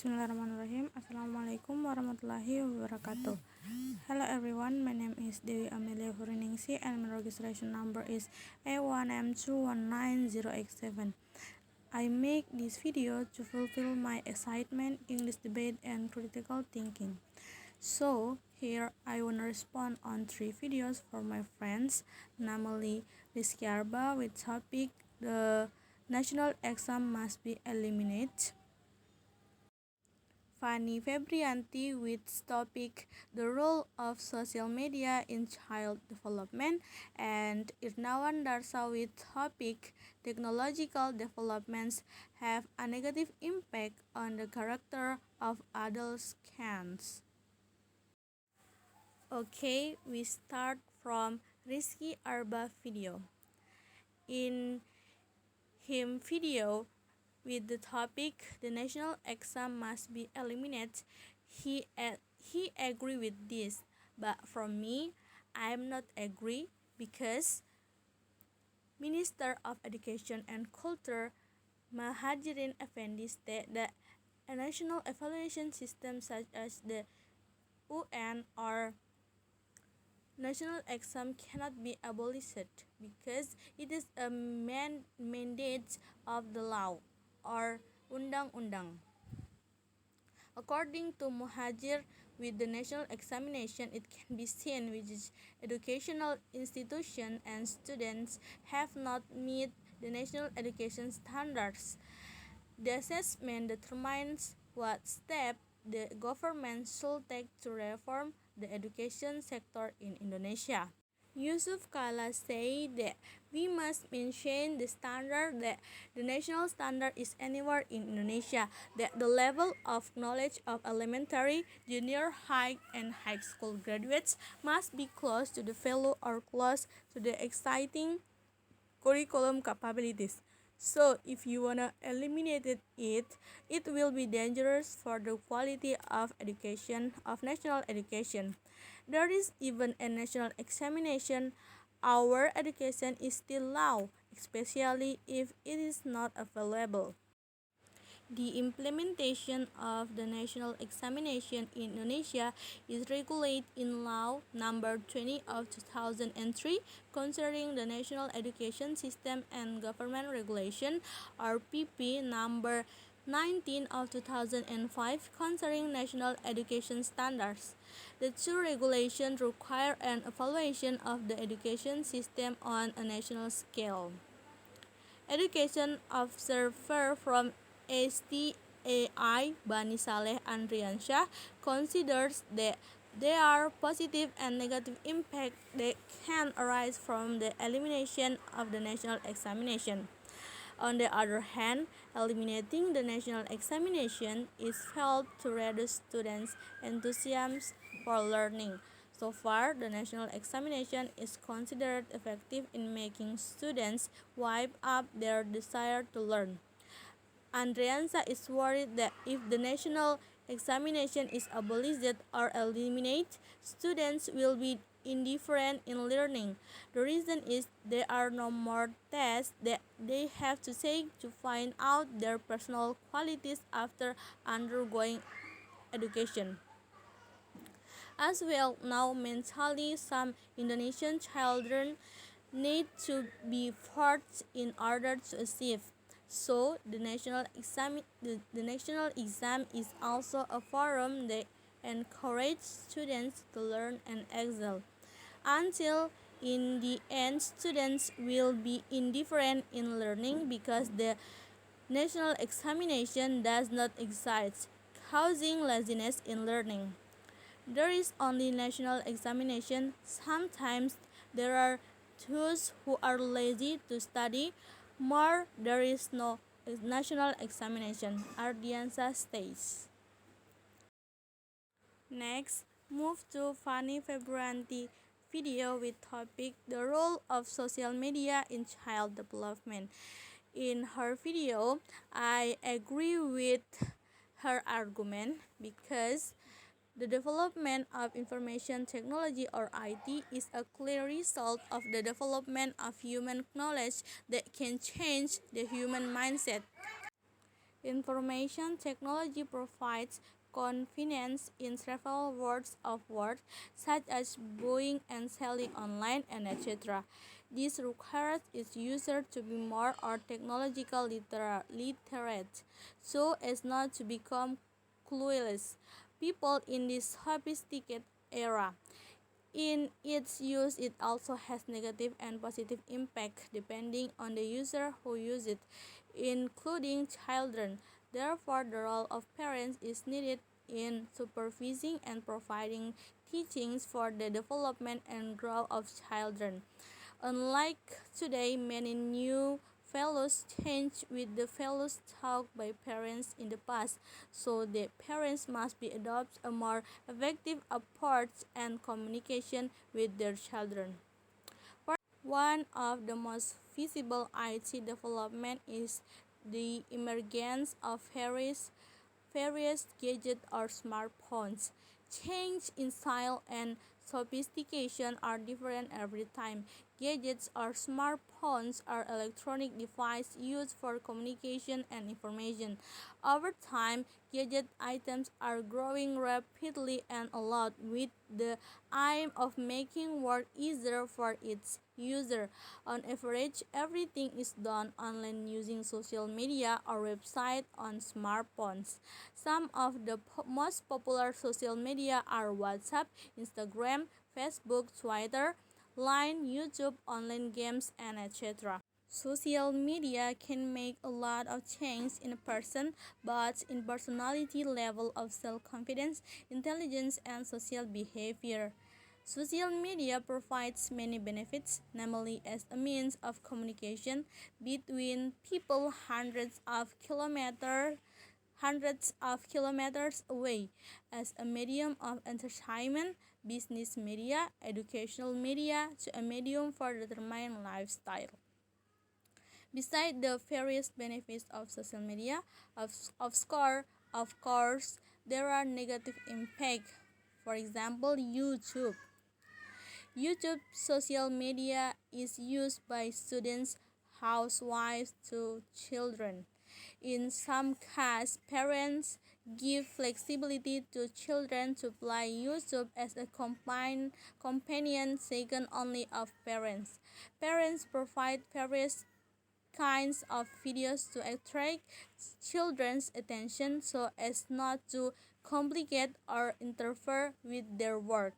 Bismillahirrahmanirrahim. Assalamualaikum warahmatullahi wabarakatuh. Hello everyone, my name is Dewi Amelia Huriningsi and my registration number is A1M219087. I make this video to fulfill my excitement, English debate, and critical thinking. So here I want to respond on 3 videos for my friends, namely Rizky Arba with topic the national exam must be eliminated, Fanny Febrianti with topic the role of social media in child development, and Irnawan Darsa with topic technological developments have a negative impact on the character of adults. Okay, we start from Rizky Arba video. In him video with the topic the national exam must be eliminated, he agree with this, but from me I'm not agree because Minister of Education and Culture Mahajirin Effendi stated that a national evaluation system such as the UN or national exam cannot be abolished because it is a mandate of the law or undang-undang. According to Muhajir, with the national examination, it can be seen which educational institutions and students have not met the national education standards. The assessment determines what step the government should take to reform the education sector in Indonesia. Yusuf Kala said that we must maintain the standard that the national standard is anywhere in Indonesia, that the level of knowledge of elementary, junior high, and high school graduates must be close to the value or close to the exciting curriculum capabilities. So if you wanna eliminate it, it will be dangerous for the quality of education, of national education. There is even a national examination. Our education is still low, especially if it is not available. The implementation of the national examination in Indonesia is regulated in Law Number 20 of 2003 concerning the national education system and government regulation, or PP Number 19 of 2005 concerning national education standards. The two regulations require an evaluation of the education system on a national scale. Education observer from STAI Bani Saleh Andriansyah considers that there are positive and negative impacts that can arise from the elimination of the national examination. On the other hand, eliminating the national examination is felt to reduce students' enthusiasm for learning. So far, the national examination is considered effective in making students wipe up their desire to learn. Andriansa is worried that if the national examination is abolished or eliminated, students will be indifferent in learning. The reason is there are no more tests that they have to take to find out their personal qualities after undergoing education. As well now mentally, some Indonesian children need to be forced in order to achieve. So the national exam is also a forum that encourages students to learn and excel. Until in the end, students will be indifferent in learning because the national examination does not exist, causing laziness in learning. There is only national examination. Sometimes there are those who are lazy to study. More, there is no national examination, Ardiansa states. Next, move to Fanny Febrianti video with topic the role of social media in child development. In her video, I agree with her argument because the development of information technology or IT is a clear result of the development of human knowledge that can change the human mindset. Information technology provides convenience in several words of words, such as buying and selling online, and etc. This requires its user to be more or technological literate, so as not to become clueless people in this sophisticated era. In its use, it also has negative and positive impact depending on the user who uses it, including children. Therefore, the role of parents is needed in supervising and providing teachings for the development and growth of children. Unlike today, many new values change with the values taught by parents in the past, so the parents must be adopt a more effective approach and communication with their children. One of the most visible IT development is the emergence of various gadgets or smartphones. Change in style and sophistication are different every time. Gadgets or smartphones are electronic devices used for communication and information. Over time, gadget items are growing rapidly and a lot, with the aim of making work easier for its user. On average, everything is done online using social media or website on smartphones. Some of the most popular social media are WhatsApp, Instagram, Facebook, Twitter, Line, YouTube, online games, and etc. Social media can make a lot of change in a person, but in personality level of self-confidence, intelligence, and social behavior. Social media provides many benefits, namely as a means of communication between people hundreds of kilometers away, as a medium of entertainment, business media, educational media, to a medium for determining lifestyle. Besides the various benefits of social media, of course, there are negative impacts. For example, YouTube social media is used by students, housewives to children. In some cases, parents give flexibility to children to play YouTube as a companion second only of parents. Parents provide various kinds of videos to attract children's attention so as not to complicate or interfere with their work.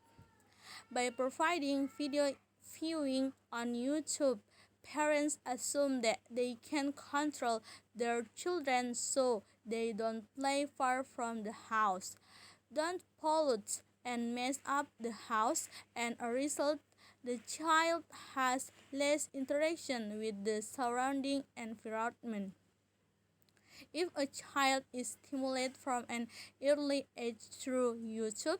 By providing video viewing on YouTube, parents assume that they can control their children so they don't play far from the house, don't pollute and mess up the house, and as a result, the child has less interaction with the surrounding environment. If a child is stimulated from an early age through YouTube,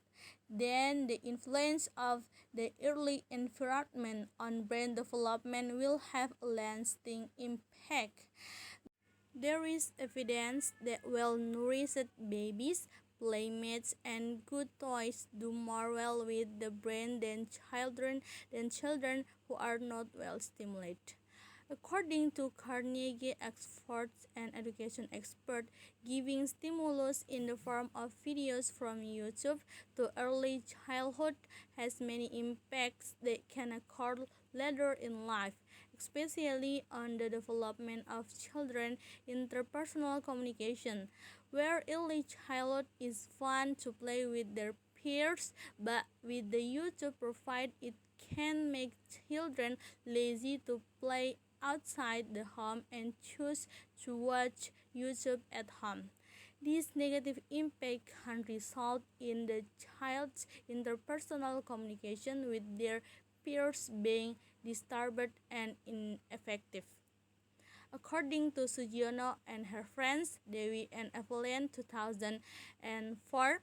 then the influence of the early environment on brain development will have a lasting impact. There is evidence that well-nourished babies, playmates, and good toys do more well with the brain than children who are not well stimulated. According to Carnegie experts and education experts, giving stimulus in the form of videos from YouTube to early childhood has many impacts that can occur later in life, especially on the development of children interpersonal communication, where early childhood is fun to play with their peers, but with the YouTube provide it can make children lazy to play outside the home and choose to watch YouTube at home. This negative impact can result in the child's interpersonal communication with their peers being disturbed and ineffective. According to Sugiono and her friends, Dewi and Evelyn 2004,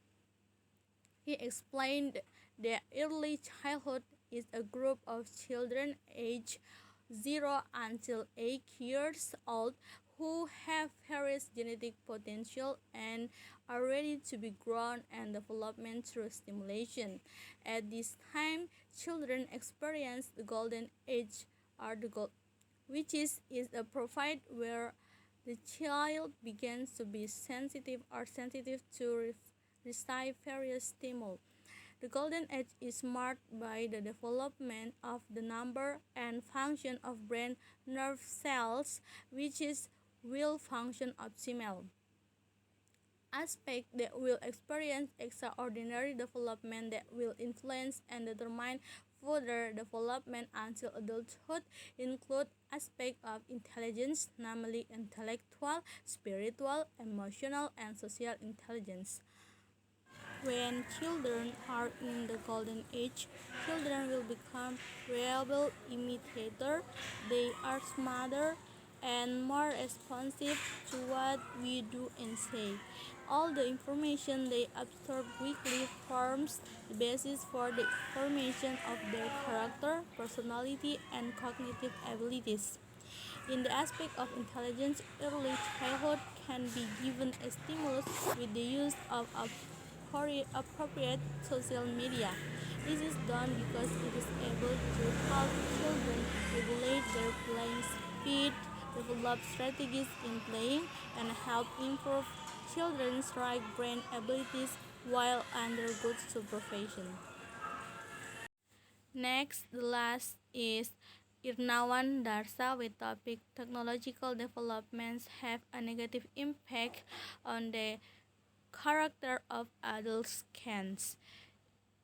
he explained that early childhood is a group of children aged 0 until 8 years old who have various genetic potential and are ready to be grown and development through stimulation. At this time, children experience the golden age or the gold, which is a profile where the child begins to be sensitive to receive various stimuli. The golden age is marked by the development of the number and function of brain nerve cells, which will function optimal. Aspects that will experience extraordinary development that will influence and determine further development until adulthood include aspects of intelligence, namely intellectual, spiritual, emotional, and social intelligence. When children are in the golden age, children will become reliable imitators. They are smarter and more responsive to what we do and say. All the information they absorb quickly forms the basis for the formation of their character, personality, and cognitive abilities. In the aspect of intelligence, early childhood can be given a stimulus with the use of appropriate social media. This is done because it is able to help children regulate their playing speed, develop strategies in playing, and help improve children's right brain abilities while under good supervision. Next, the last is Irnawan Darsa with topic technological developments have a negative impact on the character of adult kids.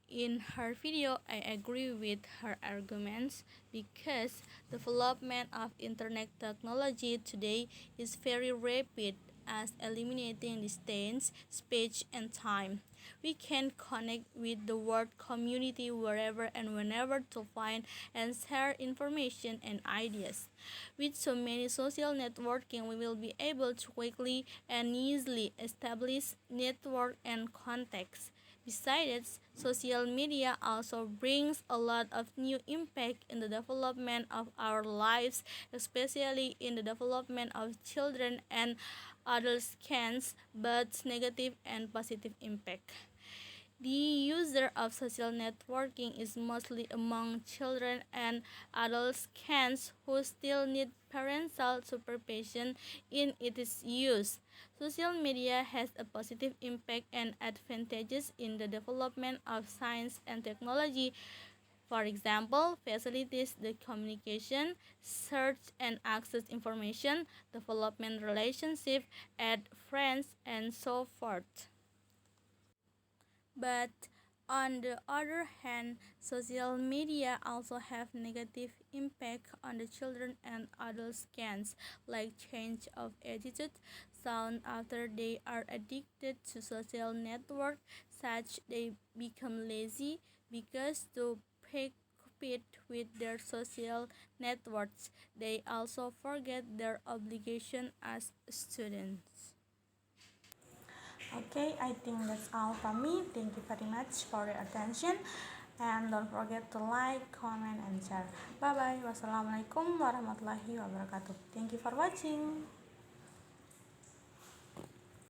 In her video, I agree with her arguments because development of internet technology today is very rapid as eliminating distance, space, and time. We can connect with the world community wherever and whenever to find and share information and ideas. With so many social networking, we will be able to quickly and easily establish network and contacts. Besides, social media also brings a lot of new impact in the development of our lives, especially in the development of children and adolescents, both negative and positive impact. The user of social networking is mostly among children and adolescents who still need parental supervision in its use. Social media has a positive impact and advantages in the development of science and technology. For example, facilitates the communication, search and access information, development relationship, add friends, and so forth. But on the other hand, social media also have negative impact on the children and adolescents, like change of attitude soon after they are addicted to social network, such they become lazy because to compete with their social networks, they also forget their obligation as students. Okay, I think that's all from me. Thank you very much for your attention. And don't forget to like, comment, and share. Bye bye. Wassalamualaikum warahmatullahi wabarakatuh. Thank you for watching.